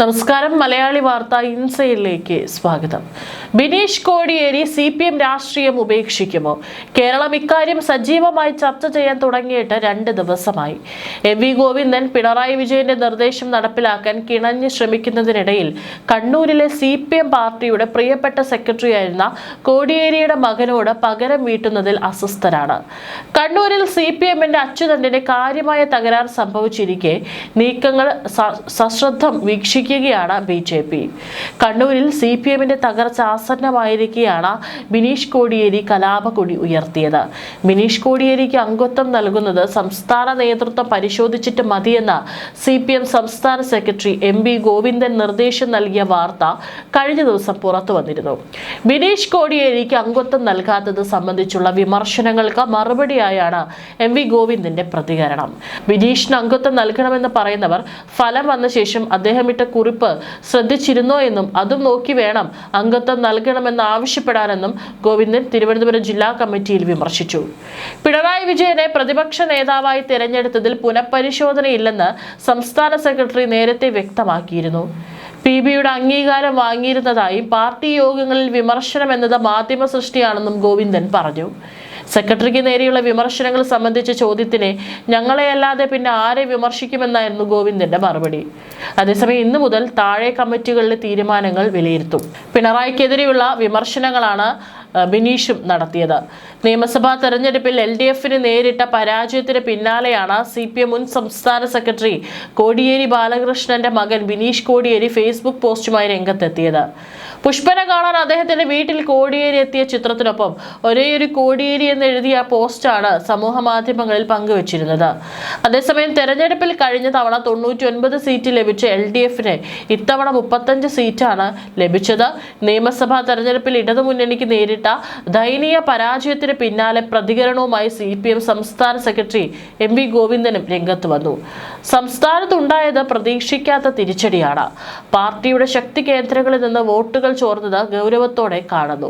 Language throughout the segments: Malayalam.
നമസ്കാരം. മലയാളി വാർത്ത ഇൻസൈഡിലേക്ക് സ്വാഗതം. ബിനീഷ് കോടിയേരി CPM രാഷ്ട്രീയം ഉപേക്ഷിക്കുമോ? കേരളം ഇക്കാര്യം സജീവമായി ചർച്ച ചെയ്യാൻ തുടങ്ങിയിട്ട് 2 ദിവസമായി. MV ഗോവിന്ദൻ പിണറായി വിജയന്റെ നിർദ്ദേശം നടപ്പിലാക്കാൻ കിണഞ്ഞ് ശ്രമിക്കുന്നതിനിടയിൽ കണ്ണൂരിലെ CPM പാർട്ടിയുടെ പ്രിയപ്പെട്ട സെക്രട്ടറിയായിരുന്ന കോടിയേരിയുടെ മകനോട് പകരം വീട്ടുന്നതിൽ അസ്വസ്ഥരാണ്. കണ്ണൂരിൽ CPMന്റെ അച്യുതണ്ടിന് കാര്യമായ തകരാർ സംഭവിച്ചിരിക്കെ നീക്കങ്ങൾ സശ്രദ്ധം വീക്ഷിക്കുകയാണ് BJP. കണ്ണൂരിൽ CPMന്റെ തകർച്ച ആസന്നമായിരിക്കെയാണ് ബിനീഷ് കോടിയേരി കലാപക്കൊടി ഉയർത്തിയത്. ബിനീഷ് കോടിയേരിക്ക് അംഗത്വം നൽകുന്നത് സംസ്ഥാന നേതൃത്വം പരിശോധിച്ചിട്ട് മതിയെന്ന CPM സംസ്ഥാന സെക്രട്ടറി MV ഗോവിന്ദൻ നിർദ്ദേശം നൽകിയ വാർത്ത കഴിഞ്ഞ ദിവസം പുറത്തു വന്നിരുന്നു. ബിനീഷ് കോടിയേരിക്ക് അംഗത്വം നൽകാത്തത് സംബന്ധിച്ചുള്ള വിമർശനങ്ങൾക്ക് മറുപടിയായാണ് MV ഗോവിന്ദന്റെ പ്രതികരണം. ബിനീഷിന് അംഗത്വം നൽകണമെന്ന് പറയുന്നവർ ഫലം വന്ന ശേഷം അദ്ദേഹം ഇട്ട കുറിപ്പ് ശ്രദ്ധിച്ചിരുന്നോ എന്നും അതും നോക്കി വേണം അംഗത്വം നൽകണമെന്ന് ആവശ്യപ്പെടാനെന്നും ഗോവിന്ദൻ തിരുവനന്തപുരം ജില്ലാ കമ്മിറ്റിയിൽ വിമർശിച്ചു. പിണറായി വിജയനെ പ്രതിപക്ഷ നേതാവായി തെരഞ്ഞെടുത്തതിൽ പുനഃപരിശോധനയില്ലെന്ന് സംസ്ഥാന സെക്രട്ടറി നേരത്തെ വ്യക്തമാക്കിയിരുന്നു. PBയുടെ അംഗീകാരം വാങ്ങിയിരുന്നതായും പാർട്ടി യോഗങ്ങളിൽ വിമർശനം എന്നത് മാധ്യമ സൃഷ്ടിയാണെന്നും ഗോവിന്ദൻ പറഞ്ഞു. സെക്രട്ടറിക്ക് നേരെയുള്ള വിമർശനങ്ങൾ സംബന്ധിച്ച ചോദ്യത്തിന് ഞങ്ങളെയല്ലാതെ പിന്നെ ആരെ വിമർശിക്കുമെന്നായിരുന്നു ഗോവിന്ദന്റെ മറുപടി. അതേസമയം ഇന്നു മുതൽ താഴെ കമ്മിറ്റികളിലെ തീരുമാനങ്ങൾ വിലയിരുത്തും. പിണറായിക്കെതിരെയുള്ള വിമർശനങ്ങളാണ് ബിനീഷും നടത്തിയത്. നിയമസഭാ തെരഞ്ഞെടുപ്പിൽ LDFന് നേരിട്ട പരാജയത്തിന് പിന്നാലെയാണ് CPM മുൻ സംസ്ഥാന സെക്രട്ടറി കോടിയേരി ബാലകൃഷ്ണന്റെ മകൻ ബിനീഷ് കോടിയേരി ഫേസ്ബുക്ക് പോസ്റ്റുമായി രംഗത്തെത്തിയത്. പുഷ്പനെ കാണാൻ അദ്ദേഹത്തിന്റെ വീട്ടിൽ കോടിയേരി എത്തിയ ചിത്രത്തിനൊപ്പം ഒരേയൊരു കോടിയേരി എന്നെഴുതിയ പോസ്റ്റാണ് സമൂഹ മാധ്യമങ്ങളിൽ പങ്കുവച്ചിരുന്നത്. അതേസമയം തെരഞ്ഞെടുപ്പിൽ കഴിഞ്ഞ തവണ 99 സീറ്റ് ലഭിച്ച LDFന് ഇത്തവണ 35 സീറ്റാണ് ലഭിച്ചത്. നിയമസഭാ തെരഞ്ഞെടുപ്പിൽ ഇടതുമുന്നണിക്ക് നേരിട്ട ദയനീയ പരാജയത്തിന് പിന്നാലെ പ്രതികരണവുമായി CPM സംസ്ഥാന സെക്രട്ടറി MV ഗോവിന്ദനും രംഗത്ത് വന്നു. സംസ്ഥാനത്തുണ്ടായത് പ്രതീക്ഷിക്കാത്ത തിരിച്ചടിയാണ്. പാർട്ടിയുടെ ശക്തി കേന്ദ്രങ്ങളിൽ നിന്ന് വോട്ടുകൾ ചോർന്നത് ഗൗരവത്തോടെ കാണുന്നു.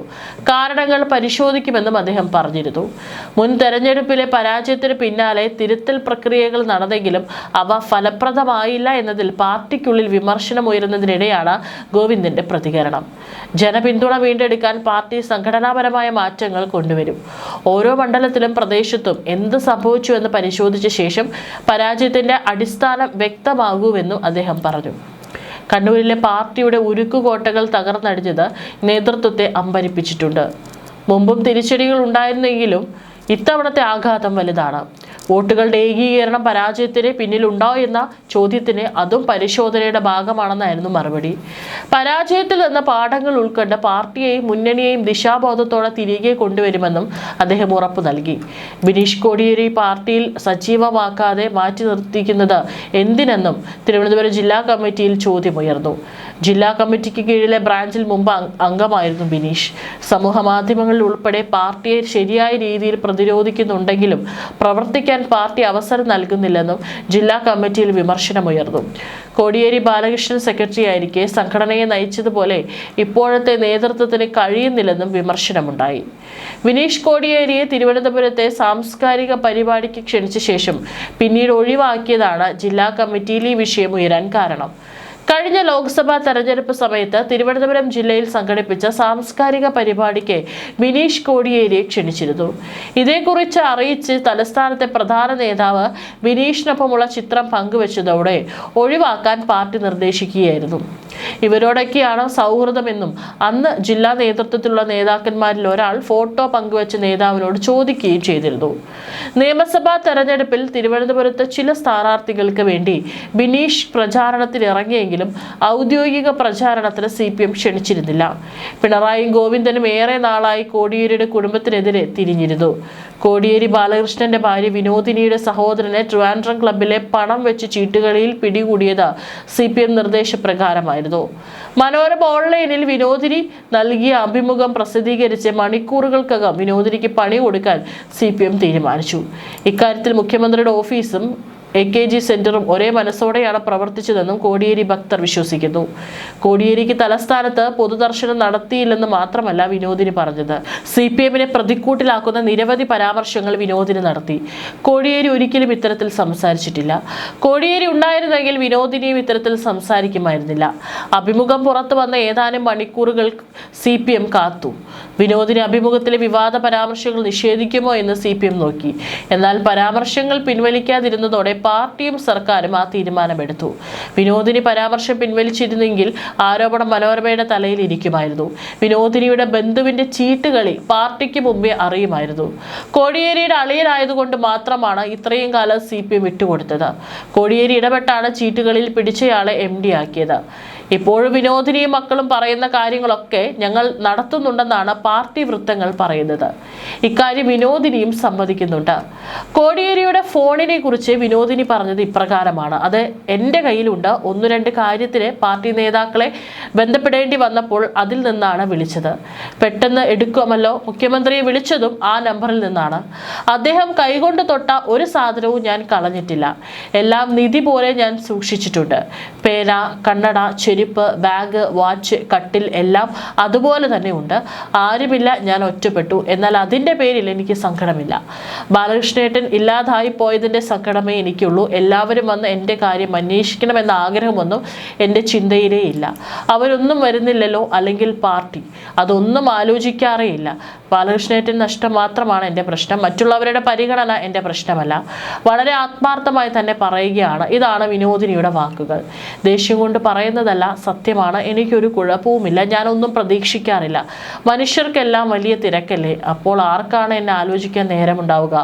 കാരണങ്ങൾ പരിശോധിക്കുമെന്നും അദ്ദേഹം പറഞ്ഞിരുന്നു. മുൻ തെരഞ്ഞെടുപ്പിലെ പരാജയത്തിന് പിന്നാലെ തിരുത്തൽ പ്രക്രിയകൾ നടന്നെങ്കിലും അവ ഫലപ്രദമായില്ല എന്നതിൽ പാർട്ടിക്കുള്ളിൽ വിമർശനം ഉയരുന്നതിനിടെയാണ് ഗോവിന്ദന്റെ പ്രതികരണം. ജനപിന്തുണ വീണ്ടെടുക്കാൻ പാർട്ടി സംഘടനാപരമായ മാറ്റങ്ങൾ കൊണ്ടുവരും. ഓരോ മണ്ഡലത്തിലും പ്രദേശത്തും എന്ത് സംഭവിച്ചു എന്ന് പരിശോധിച്ച ശേഷം പരാജയത്തിന്റെ അടിസ്ഥാനം വ്യക്തമാകൂവെന്നും അദ്ദേഹം പറഞ്ഞു. കണ്ണൂരിലെ പാർട്ടിയുടെ ഉരുക്കുകോട്ടകൾ തകർന്നടിഞ്ഞത് നേതൃത്വത്തെ അമ്പരിപ്പിച്ചിട്ടുണ്ട്. മുമ്പും തിരിച്ചടികൾ ഉണ്ടായിരുന്നെങ്കിലും ഇത്തവണത്തെ ആഘാതം വലുതാണ്. വോട്ടുകളുടെ ഏകീകരണം പരാജയത്തിന് പിന്നിലുണ്ടോ എന്ന ചോദ്യത്തിന് അതും പരിശോധനയുടെ ഭാഗമാണെന്നായിരുന്നു മറുപടി. പരാജയത്തിൽ നിന്ന് പാഠങ്ങൾ ഉൾക്കൊണ്ട് പാർട്ടിയെയും മുന്നണിയെയും ദിശാബോധത്തോടെ തിരികെ കൊണ്ടുവരുമെന്നും അദ്ദേഹം ഉറപ്പു നൽകി. ബിനീഷ് കോടിയേരി പാർട്ടിയിൽ സജീവമാക്കാതെ മാറ്റി നിർത്തിക്കുന്നത് എന്തിനെന്നും തിരുവനന്തപുരം ജില്ലാ കമ്മിറ്റിയിൽ ചോദ്യമുയർന്നു. ജില്ലാ കമ്മിറ്റിക്ക് കീഴിലെ ബ്രാഞ്ചിൽ മുമ്പ് അംഗമായിരുന്നു ബിനീഷ്. സമൂഹ മാധ്യമങ്ങളിൽ ഉൾപ്പെടെ പാർട്ടിയെ ശരിയായ രീതിയിൽ പ്രതിരോധിക്കുന്നുണ്ടെങ്കിലും പ്രവർത്തിക്കാൻ പാർട്ടി അവസരം നൽകുന്നില്ലെന്നും ജില്ലാ കമ്മിറ്റിയിൽ വിമർശനമുയർന്നു. കോടിയേരി ബാലകൃഷ്ണൻ സെക്രട്ടറിയായിരിക്കെ സംഘടനയെ നയിച്ചതുപോലെ ഇപ്പോഴത്തെ നേതൃത്വത്തിന് കഴിയുന്നില്ലെന്നും വിമർശനമുണ്ടായി. ബിനീഷ് കോടിയേരിയെ തിരുവനന്തപുരത്തെ സാംസ്കാരിക പരിപാടിക്ക് ക്ഷണിച്ച ശേഷം പിന്നീട് ഒഴിവാക്കിയതാണ് ജില്ലാ കമ്മിറ്റിയിൽ ഈ വിഷയം ഉയരാൻ കാരണം. കഴിഞ്ഞ ലോക്സഭാ തെരഞ്ഞെടുപ്പ് സമയത്ത് തിരുവനന്തപുരം ജില്ലയിൽ സംഘടിപ്പിച്ച സാംസ്കാരിക പരിപാടിക്ക് ബിനീഷ് കോടിയേരിയെ ക്ഷണിച്ചിരുന്നു. ഇതേക്കുറിച്ച് അറിയിച്ച് തലസ്ഥാനത്തെ പ്രധാന നേതാവ് ബിനീഷിനൊപ്പമുള്ള ചിത്രം പങ്കുവച്ചതോടെ ഒഴിവാക്കാൻ പാർട്ടി നിർദ്ദേശിക്കുകയായിരുന്നു. ഇവരോടൊക്കെയാണ് സൗഹൃദമെന്നും അന്ന് ജില്ലാ നേതൃത്വത്തിലുള്ള നേതാക്കന്മാരിൽ ഒരാൾ ഫോട്ടോ പങ്കുവച്ച നേതാവിനോട് ചോദിക്കുകയും ചെയ്തിരുന്നു. നിയമസഭാ തെരഞ്ഞെടുപ്പിൽ തിരുവനന്തപുരത്ത് ചില സ്ഥാനാർത്ഥികൾക്ക് വേണ്ടി ബിനീഷ് പ്രചാരണത്തിൽ ഇറങ്ങിയെങ്കിലും ഔദ്യോഗിക പ്രചാരണത്തിന് CPM ക്ഷണിച്ചിരുന്നില്ല. പിണറായിയും ഗോവിന്ദനും ഏറെ നാളായി കോടിയേരിയുടെ കുടുംബത്തിനെതിരെ തിരിഞ്ഞിരുന്നു. കോടിയേരി ബാലകൃഷ്ണന്റെ ഭാര്യ വിനോദിനിയുടെ സഹോദരനെ ട്രിവാൻഡ്രം ക്ലബിലെ പണം വെച്ച് ചീട്ടുകളിയിൽ പിടികൂടിയത് CPM നിർദ്ദേശപ്രകാരമായിരുന്നു. മനോരമ ഓൺലൈനിൽ വിനോദിനി നൽകിയ അഭിമുഖം പ്രസിദ്ധീകരിച്ച് മണിക്കൂറുകൾക്കകം വിനോദിനിക്ക് പണി കൊടുക്കാൻ CPM തീരുമാനിച്ചു. ഇക്കാര്യത്തിൽ മുഖ്യമന്ത്രിയുടെ ഓഫീസും AKG സെന്ററും ഒരേ മനസ്സോടെയാണ് പ്രവർത്തിച്ചതെന്നും കോടിയേരി ഭക്തർ വിശ്വസിക്കുന്നു. കോടിയേരിക്ക് തലസ്ഥാനത്ത് പൊതുദർശനം നടത്തിയില്ലെന്ന് മാത്രമല്ല വിനോദിനി പറഞ്ഞത്. CPM-നെ പ്രതിക്കൂട്ടിലാക്കുന്ന നിരവധി പരാമർശങ്ങൾ വിനോദിനി നടത്തി. കോടിയേരി ഒരിക്കലും ഇത്തരത്തിൽ സംസാരിച്ചിട്ടില്ല. കോടിയേരി ഉണ്ടായിരുന്നെങ്കിൽ വിനോദിനിയും ഇത്തരത്തിൽ സംസാരിക്കുമായിരുന്നില്ല. അഭിമുഖം പുറത്തു വന്ന ഏതാനും മണിക്കൂറുകൾ CPM കാത്തു. വിനോദിനി അഭിമുഖത്തിലെ വിവാദ പരാമർശങ്ങൾ നിഷേധിക്കുമോ എന്ന് CPM നോക്കി. എന്നാൽ പരാമർശങ്ങൾ പിൻവലിക്കാതിരുന്നതോടെ പാർട്ടിയും സർക്കാരും ആ തീരുമാനമെടുത്തു. വിനോദിനി പരാമർശം പിൻവലിച്ചിരുന്നെങ്കിൽ ആരോപണം മനോരമയുടെ തലയിൽ ഇരിക്കുമായിരുന്നു. വിനോദിനിയുടെ ബന്ധുവിന്റെ ചീട്ടുകളി പാർട്ടിക്ക് മുമ്പേ അറിയുമായിരുന്നു. കോടിയേരിയുടെ അളിയനായതുകൊണ്ട് മാത്രമാണ് ഇത്രയും കാലം CPM വിട്ടുകൊടുത്തത്. കോടിയേരി ഇടപെട്ടാണ് ചീട്ടുകളിൽ പിടിച്ചയാളെ MD ആക്കിയത്. ഇപ്പോഴും വിനോദിനിയും മക്കളും പറയുന്ന കാര്യങ്ങളൊക്കെ ഞങ്ങൾ നടത്തുന്നുണ്ടെന്നാണ് പാർട്ടി വൃത്തങ്ങൾ പറയുന്നത്. ഇക്കാര്യം വിനോദിനിയും സമ്മതിക്കുന്നുണ്ട്. കോടിയേരിയുടെ ഫോണിനെ കുറിച്ച് വിനോദിനി പറഞ്ഞത് ഇപ്രകാരമാണ്: അത് എൻ്റെ കയ്യിലുണ്ട്. 1-2 കാര്യത്തിന് പാർട്ടി നേതാക്കളെ ബന്ധപ്പെടേണ്ടി വന്നപ്പോൾ അതിൽ നിന്നാണ് വിളിച്ചത്. പെട്ടെന്ന് എടുക്കുമല്ലോ. മുഖ്യമന്ത്രിയെ വിളിച്ചതും ആ നമ്പറിൽ നിന്നാണ്. അദ്ദേഹം കൈകൊണ്ട് തൊട്ട ഒരു സാധനവും ഞാൻ കളഞ്ഞിട്ടില്ല. എല്ലാം നിധി പോലെ ഞാൻ സൂക്ഷിച്ചിട്ടുണ്ട്. പേന, കണ്ണട, ചെരുപ്പ്, ബാഗ്, വാച്ച്, കട്ടിൽ എല്ലാം അതുപോലെ തന്നെ ഉണ്ട്. ആരുമില്ല, ഞാൻ ഒറ്റപ്പെട്ടു. എന്നാൽ അതിൻ്റെ പേരിൽ എനിക്ക് സങ്കടമില്ല. ബാലകൃഷ്ണേട്ടൻ ഇല്ലാതായി പോയതിൻ്റെ സങ്കടമേ എനിക്കുള്ളൂ. എല്ലാവരും വന്ന് എൻ്റെ കാര്യം അന്വേഷിക്കണമെന്ന ആഗ്രഹമൊന്നും എൻ്റെ ചിന്തയിലേ ഇല്ല. അവരൊന്നും വരുന്നില്ലല്ലോ. അല്ലെങ്കിൽ പാർട്ടി അതൊന്നും ആലോചിക്കാറേയില്ല. ബാലകൃഷ്ണേട്ടൻ നഷ്ടം മാത്രമാണ് എൻ്റെ പ്രശ്നം. മറ്റുള്ളവരുടെ പരിഗണന എൻ്റെ പ്രശ്നമല്ല. വളരെ ആത്മാർത്ഥമായി തന്നെ പറയുകയാണ്. ഇതാണ് വിനോദിനിയുടെ വാക്കുകൾ. ദേഷ്യം കൊണ്ട് പറയുന്നതല്ല, സത്യമാണ്. എനിക്കൊരു കുഴപ്പവുമില്ല. ഞാനൊന്നും പ്രതീക്ഷിക്കാറില്ല. മനുഷ്യർക്കെല്ലാം വലിയ തിരക്കല്ലേ. അപ്പോൾ ആർക്കാണ് എന്നെ ആലോചിക്കാൻ നേരമുണ്ടാവുക?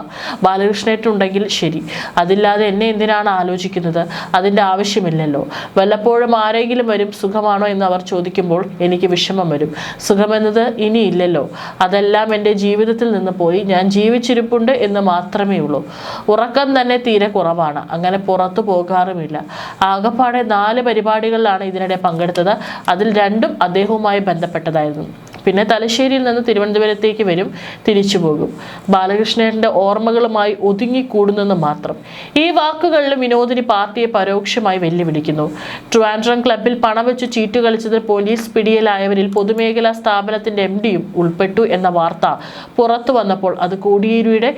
ബാലകൃഷ്ണേട്ടുണ്ടെങ്കിൽ ശരി. അതില്ലാതെ എന്നെ എന്തിനാണ് ആലോചിക്കുന്നത്? അതിൻ്റെ ആവശ്യമില്ലല്ലോ. വല്ലപ്പോഴും ആരെങ്കിലും വരും, സുഖമാണോ എന്ന് അവർ ചോദിക്കുമ്പോൾ എനിക്ക് വിഷമം വരും. സുഖമെന്നത് ഇനിയില്ലല്ലോ. അതെല്ലാം എൻ്റെ ജീവിതത്തിൽ നിന്ന് പോയി. ഞാൻ ജീവിച്ചിരിപ്പുണ്ട് എന്ന് മാത്രമേ ഉള്ളൂ. ഉറക്കം തന്നെ തീരെ കുറവാണ്. അങ്ങനെ പുറത്തു പോകാറുമില്ല. ആകപ്പാടെ 4 പരിപാടികളിലാണ് ഇതിനിടെ പങ്കെടുത്തത്. അതിൽ 2ഉം അദ്ദേഹവുമായി ബന്ധപ്പെട്ടതായിരുന്നു. പിന്നെ തലശ്ശേരിയിൽ നിന്ന് തിരുവനന്തപുരത്തേക്ക് വരും, തിരിച്ചു പോകും. ബാലകൃഷ്ണന്റെ ഓർമ്മകളുമായി ഒതുങ്ങിക്കൂടുന്നെന്ന് മാത്രം. ഈ വാക്കുകളിൽ വിനോദിനി പാർട്ടിയെ പരോക്ഷമായി വെല്ലുവിളിക്കുന്നു. ട്രിവാൻഡ്രം ക്ലബിൽ പണം വെച്ച് ചീട്ട് കളിച്ചതിൽ പോലീസ് പിടിയിലായവരിൽ പൊതുമേഖലാ സ്ഥാപനത്തിന്റെ MD-യും ഉൾപ്പെട്ടു എന്ന വാർത്ത പുറത്തു വന്നപ്പോൾ അത് കോടിയേരിയുടെ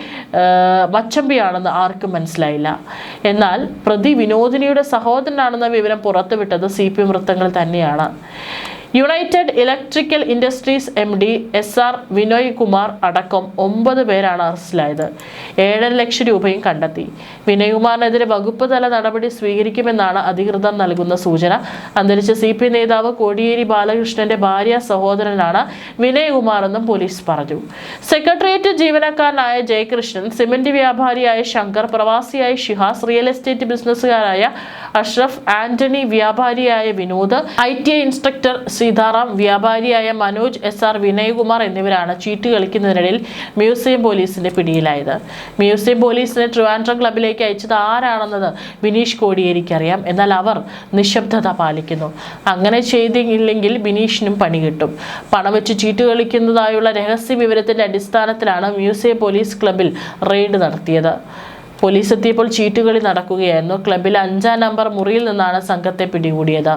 മച്ചമ്പിയാണെന്ന് ആർക്കും മനസ്സിലായില്ല. എന്നാൽ പ്രതി വിനോദിനിയുടെ സഹോദരനാണെന്ന വിവരം പുറത്തുവിട്ടത് CPM വൃത്തങ്ങൾ തന്നെയാണ്. United electrical industries MD SR Vinoy Kumar അടക്കം 9 പേരാണ് അറസ്റ്റിലായത്. 7.5 ലക്ഷം രൂപയും കണ്ടെത്തി. വിനയ് കുമാറിനെതിരെ വകുപ്പ് തല നടപടി സ്വീകരിക്കുമെന്നാണ് അധികൃതർ നൽകുന്ന സൂചന. അന്തരിച്ച CPM നേതാവ് കോടിയേരി ബാലകൃഷ്ണന്റെ ഭാര്യ സഹോദരനാണ് വിനയ് കുമാർ എന്നും പോലീസ് പറഞ്ഞു. സെക്രട്ടേറിയറ്റ് ജീവനക്കാരനായ ജയകൃഷ്ണൻ, സിമന്റ് വ്യാപാരിയായ ശങ്കർ, പ്രവാസിയായ ഷിഹാസ്, റിയൽ എസ്റ്റേറ്റ് ബിസിനസ്സുകാരായ അഷ്റഫ്, ആന്റണി, വ്യാപാരിയായ വിനോദ്, ITI ഇൻസ്ട്രക്ടർ സീതാറാം, വ്യാപാരിയായ മനോജ്, SR വിനയകുമാർ എന്നിവരാണ് ചീട്ട് കളിക്കുന്നതിനിടയിൽ മ്യൂസിയം പോലീസിന്റെ പിടിയിലായത്. മ്യൂസിയം പോലീസിനെ ട്രിവാൻഡ്രം ക്ലബിലേക്ക് അയച്ചത് ആരാണെന്നത് ബിനീഷ് കോടിയേരിക്ക് അറിയാം. എന്നാൽ അവർ നിശബ്ദത പാലിക്കുന്നു. അങ്ങനെ ചെയ്തില്ലെങ്കിൽ ബിനീഷിനും പണി കിട്ടും. പണം വെച്ച് ചീട്ട് കളിക്കുന്നതായുള്ള രഹസ്യ വിവരത്തിന്റെ അടിസ്ഥാനത്തിലാണ് മ്യൂസിയം പോലീസ് ക്ലബിൽ റെയ്ഡ് നടത്തിയത്. പോലീസ് എത്തിയപ്പോൾ ചീട്ടുകളി നടക്കുകയായിരുന്നു. ക്ലബിലെ 5-ാം നമ്പർ മുറിയിൽ നിന്നാണ് സംഘത്തെ പിടികൂടിയത്.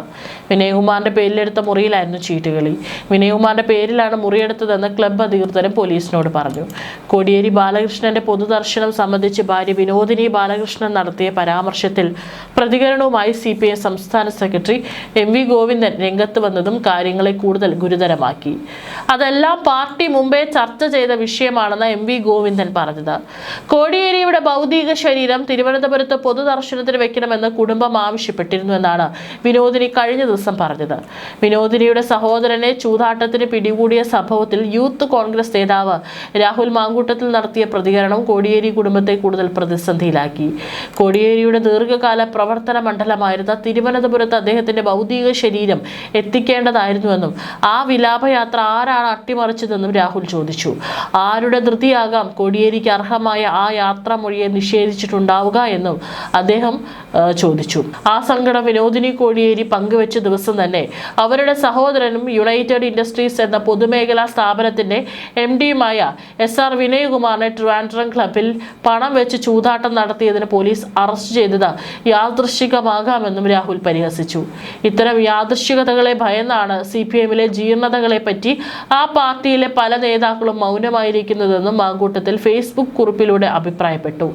വിനയകുമാറിന്റെ പേരിലെടുത്ത മുറിയിലായിരുന്നു ചീട്ടുകളി. വിനയകുമാറിന്റെ പേരിലാണ് മുറിയെടുത്തതെന്ന് ക്ലബ് അധികൃതരും പോലീസിനോട് പറഞ്ഞു. കോടിയേരി ബാലകൃഷ്ണന്റെ പൊതുദർശനം സംബന്ധിച്ച് ഭാര്യ വിനോദിനി ബാലകൃഷ്ണൻ നടത്തിയ പരാമർശത്തിൽ പ്രതികരണവുമായി CPM സംസ്ഥാന സെക്രട്ടറി MV ഗോവിന്ദൻ രംഗത്ത് വന്നതും കാര്യങ്ങളെ കൂടുതൽ ഗുരുതരമാക്കി. അതെല്ലാം പാർട്ടി മുമ്പേ ചർച്ച ചെയ്ത വിഷയമാണെന്ന് MV ഗോവിന്ദൻ പറഞ്ഞത്. കോടിയേരിയുടെ ഭൗതിക ശരീരം തിരുവനന്തപുരത്ത് പൊതുദർശനത്തിന് വെക്കണമെന്ന് കുടുംബം ആവശ്യപ്പെട്ടിരുന്നുവെന്നാണ് വിനോദിനി കഴിഞ്ഞ ദിവസം പറഞ്ഞത്. വിനോദിനിയുടെ സഹോദരനെ ചൂതാട്ടത്തിന് പിടികൂടിയ സംഭവത്തിൽ യൂത്ത് കോൺഗ്രസ് നേതാവ് രാഹുൽ മാങ്കൂട്ടത്തിൽ നടത്തിയ പ്രതികരണം കോടിയേരി കുടുംബത്തെ കൂടുതൽ പ്രതിസന്ധിയിലാക്കി. കോടിയേരിയുടെ ദീർഘകാല പ്രവർത്തന മണ്ഡലമായിരുന്ന തിരുവനന്തപുരത്ത് അദ്ദേഹത്തിന്റെ ഭൗതിക ശരീരം എത്തിക്കേണ്ടതായിരുന്നുവെന്നും ആ വിലാപയാത്ര ആരാണ് അട്ടിമറിച്ചതെന്നും രാഹുൽ ചോദിച്ചു. ആരുടെ ധൃതിയാകാം കോടിയേരിക്ക് അർഹമായ ആ യാത്രാമൊഴിയെ നിഷേധിച്ചിട്ടുണ്ടാവുക എന്നും അദ്ദേഹം ചോദിച്ചു. ആ സങ്കടം വിനോദിനി കോടിയേരി പങ്കുവെച്ച ദിവസം തന്നെ അവരുടെ സഹോദരനും യുണൈറ്റഡ് ഇൻഡസ്ട്രീസ് എന്ന പൊതുമേഖലാ സ്ഥാപനത്തിന്റെ MD-യുമായ SR വിനയകുമാറിനെ ട്രിവാൻഡ്രം ക്ലബിൽ പണം വെച്ച് ചൂതാട്ടം നടത്തിയതിന് പോലീസ് അറസ്റ്റ് ചെയ്തത് യാദൃശ്ചികമാകാമെന്നും രാഹുൽ പരിഹസിച്ചു. ഇത്തരം യാദൃശ്ചികതകളെ ഭയന്നാണ് CPM-ലെ ജീർണതകളെപ്പറ്റി ആ പാർട്ടിയിലെ പല നേതാക്കളും മൗനമായിരിക്കുന്നതെന്നും മാങ്കൂട്ടത്തിൽ ഫേസ്ബുക്ക് കുറിപ്പിലൂടെ അഭിപ്രായപ്പെട്ടു.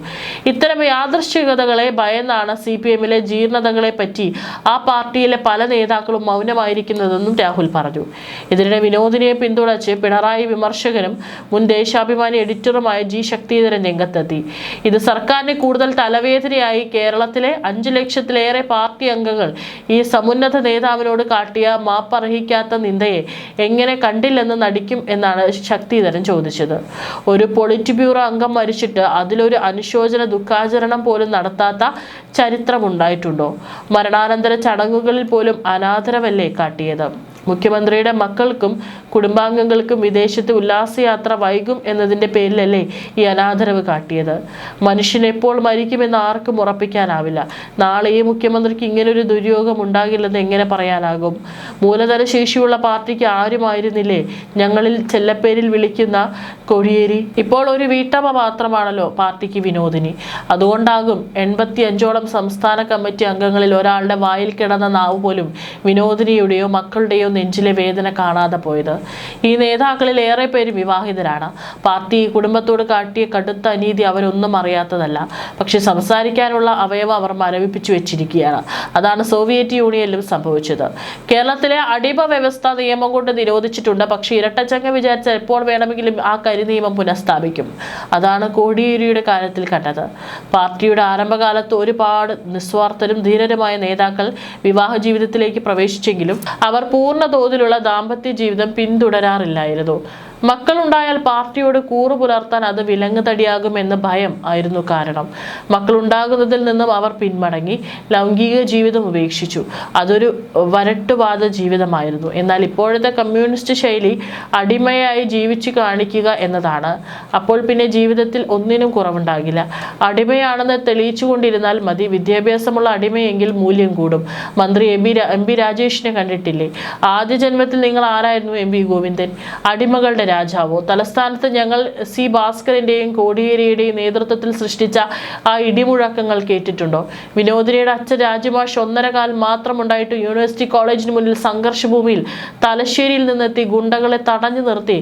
ഇത്തരം യാദൃശ്ചികതകളെ ഭയന്നാണ് CPM-ലെ ജീർണതകളെപ്പറ്റി ആ പാർട്ടിയിലെ പല നേതാക്കളും മൗനമായിരിക്കുന്നതെന്നും രാഹുൽ പറഞ്ഞു. ഇതിനിടെ വിനോദിനിയെ പിന്തുണച്ച് പിണറായി വിമർശകനും മുൻ ദേശാഭിമാനി എഡിറ്ററുമായ G ശക്തിധരൻ രംഗത്തെത്തി. ഇത് സർക്കാരിന് കൂടുതൽ തലവേദനയായി. കേരളത്തിലെ 5 ലക്ഷത്തിലേറെ പാർട്ടി അംഗങ്ങൾ ഈ സമുന്നത നേതാവിനോട് കാട്ടിയ മാപ്പർഹിക്കാത്ത നിന്ദയെ എങ്ങനെ കണ്ടില്ലെന്ന് നടിക്കും എന്നാണ് ശക്തിധരൻ ചോദിച്ചത്. ഒരു പൊളിറ്റ് ബ്യൂറോ അംഗം മരിച്ചിട്ട് അതിലൊരു അനുശോചന ദുഃഖാചരണം പോലും നടത്താത്ത ചരിത്രമുണ്ടായിട്ടുണ്ടോ? മരണാനന്തര ചടങ്ങുകളിൽ പോലും അനാദരവല്ലേ കാട്ടിയത്? മുഖ്യമന്ത്രിയുടെ മക്കൾക്കും കുടുംബാംഗങ്ങൾക്കും വിദേശത്ത് ഉല്ലാസയാത്ര വൈകും എന്നതിൻ്റെ പേരിലല്ലേ ഈ അനാദരവ് കാട്ടിയത്? മനുഷ്യൻ എപ്പോൾ മരിക്കുമെന്ന് ആർക്കും ഉറപ്പിക്കാനാവില്ല. നാളെ ഈ മുഖ്യമന്ത്രിക്ക് ഇങ്ങനൊരു ദുര്യോഗം ഉണ്ടാകില്ലെന്ന് എങ്ങനെ പറയാനാകും? മൂലധന ശേഷിയുള്ള പാർട്ടിക്ക് ആരുമായിരുന്നില്ലേ ഞങ്ങളിൽ ചെല്ലപ്പേരിൽ വിളിക്കുന്ന കോടിയേരി? ഇപ്പോൾ ഒരു വീട്ടമ്മ മാത്രമാണല്ലോ പാർട്ടിക്ക് വിനോദിനി. അതുകൊണ്ടാകും 85ഓളം സംസ്ഥാന കമ്മിറ്റി അംഗങ്ങളിൽ ഒരാളുടെ വായിൽ കിടന്ന നാവ് പോലും വിനോദിനിയുടെയോ മക്കളുടെയോ നെഞ്ചിലെ വേദന കാണാതെ പോയത്. ഈ നേതാക്കളിൽ ഏറെ പേര് വിവാഹിതരാണ്. പാർട്ടി കുടുംബത്തോട് കാട്ടിയ കടുത്ത അനീതി അവരൊന്നും അറിയാത്തതല്ല. പക്ഷെ സംസാരിക്കാനുള്ള അവയവം അവർ മരവിപ്പിച്ചു വെച്ചിരിക്കുകയാണ്. അതാണ് സോവിയറ്റ് യൂണിയനിലും സംഭവിച്ചത്. കേരളത്തിലെ അടിമ വ്യവസ്ഥ നിയമം കൊണ്ട് നിരോധിച്ചിട്ടുണ്ട്. പക്ഷെ ഇരട്ടച്ചങ്ങ വിചാരിച്ചാൽ എപ്പോൾ വേണമെങ്കിലും ആ കരിനിയമം പുനഃസ്ഥാപിക്കും. അതാണ് കോടിയേരിയുടെ കാര്യത്തിൽ കണ്ടത്. പാർട്ടിയുടെ ആരംഭകാലത്ത് ഒരുപാട് നിസ്വാർത്ഥരും ധീരരുമായ നേതാക്കൾ വിവാഹ ജീവിതത്തിലേക്ക് പ്രവേശിച്ചെങ്കിലും അവർ പൂർണ്ണ തോതിലുള്ള ദാമ്പത്യ ജീവിതം പിന്തുടരാറില്ലായിരുന്നു. മക്കളുണ്ടായാൽ പാർട്ടിയോട് കൂറു പുലർത്താൻ അത് വിലങ്ങുതടിയാകുമെന്ന ഭയം ആയിരുന്നു കാരണം. മക്കളുണ്ടാകുന്നതിൽ നിന്നും അവർ പിന്മടങ്ങി ലൈംഗിക ജീവിതം ഉപേക്ഷിച്ചു. അതൊരു വരട്ടുവാദ ജീവിതമായിരുന്നു. എന്നാൽ ഇപ്പോഴത്തെ കമ്മ്യൂണിസ്റ്റ് ശൈലി അടിമയായി ജീവിച്ചു കാണിക്കുക എന്നതാണ്. അപ്പോൾ പിന്നെ ജീവിതത്തിൽ ഒന്നിനും കുറവുണ്ടാകില്ല. അടിമയാണെന്ന് തെളിയിച്ചുകൊണ്ടിരുന്നാൽ മതി. വിദ്യാഭ്യാസമുള്ള അടിമയെങ്കിൽ മൂല്യം കൂടും. മന്ത്രി എം പി രാജേഷിനെ കണ്ടിട്ടില്ലേ? ആദ്യ ജന്മത്തിൽ നിങ്ങൾ ആരായിരുന്നു? MP ഗോവിന്ദൻ. അടിമകളുടെ രാജാവോ? തലസ്ഥാനത്ത് ഞങ്ങൾ C ഭാസ്കരന്റെയും കോടിയേരിയുടെയും നേതൃത്വത്തിൽ സൃഷ്ടിച്ച ആ ഇടിമുഴക്കങ്ങൾ കേട്ടിട്ടുണ്ടോ? വിനോദിനിയുടെ അച്ഛൻ രാജുമാഷ് 1.5 കാൽ മാത്രമുണ്ടായിട്ട് യൂണിവേഴ്സിറ്റി കോളേജിന് മുന്നിൽ സംഘർഷഭൂമിയിൽ തലശ്ശേരിയിൽ നിന്നെത്തി ഗുണ്ടകളെ തടഞ്ഞു നിർത്തി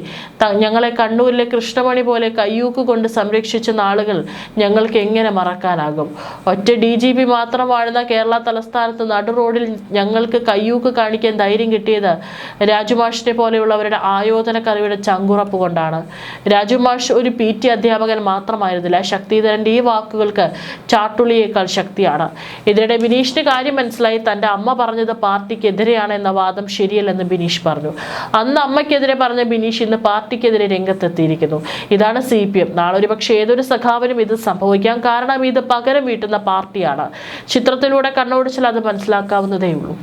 ഞങ്ങളെ കണ്ണൂരിലെ കൃഷ്ണമണി പോലെ കയ്യൂക്ക് കൊണ്ട് സംരക്ഷിച്ച നാളുകൾ ഞങ്ങൾക്ക് എങ്ങനെ മറക്കാനാകും? ഒറ്റ DGP മാത്രം വാഴുന്ന കേരള തലസ്ഥാനത്ത് നടു റോഡിൽ ഞങ്ങൾക്ക് കയ്യൂക്ക് കാണിക്കാൻ ധൈര്യം കിട്ടിയത് രാജുമാഷിനെ പോലെയുള്ളവരുടെ ആയോധന കലയുടെ ചങ്കുറപ്പ് കൊണ്ടാണ്. രാജുമാഷ് ഒരു PT അധ്യാപകൻ മാത്രമായിരുന്നില്ല. ശക്തിധരന്റെ ഈ വാക്കുകൾക്ക് ചാട്ടുളിയേക്കാൾ ശക്തിയാണ്. ഇതിനിടെ ബിനീഷിന് കാര്യം മനസ്സിലായി. തന്റെ അമ്മ പറഞ്ഞത് പാർട്ടിക്കെതിരെയാണ് എന്ന വാദം ശരിയല്ലെന്ന് ബിനീഷ് പറഞ്ഞു. അന്ന് അമ്മയ്ക്കെതിരെ പറഞ്ഞ ബിനീഷ് ഇന്ന് പാർട്ടിക്കെതിരെ രംഗത്തെത്തിയിരിക്കുന്നു. ഇതാണ് CPM. നാളെ ഒരുപക്ഷെ ഏതൊരു സഖാവിനും ഇത് സംഭവിക്കാം. കാരണം ഇത് പകരം വീട്ടുന്ന പാർട്ടിയാണ്. ചിത്രത്തിലൂടെ കണ്ണോടിച്ചാൽ അത് മനസ്സിലാക്കാവുന്നതേ ഉള്ളൂ.